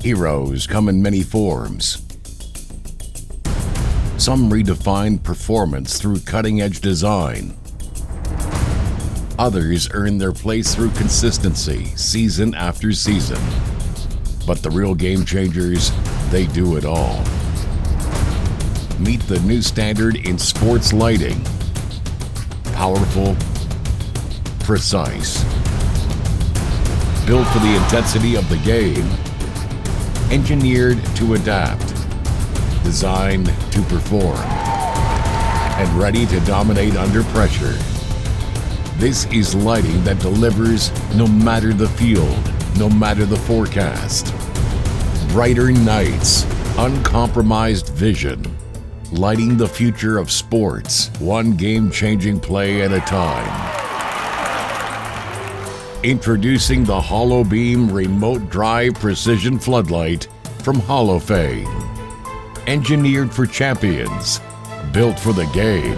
Heroes come in many forms. Some redefine performance through cutting-edge design. Others earn their place through consistency, season after season. But the real game changers, they do it all. Meet the new standard in sports lighting. Powerful, precise. Built for the intensity of the game. Engineered to adapt. Designed to perform. And ready to dominate under pressure. This is lighting that delivers no matter the field, no matter the forecast. Brighter nights, uncompromised vision. Lighting the future of sports, one game-changing play at a time. Introducing the HOLOBEAM Remote Drive Precision Floodlight from Holophane. Engineered for champions, built for the game.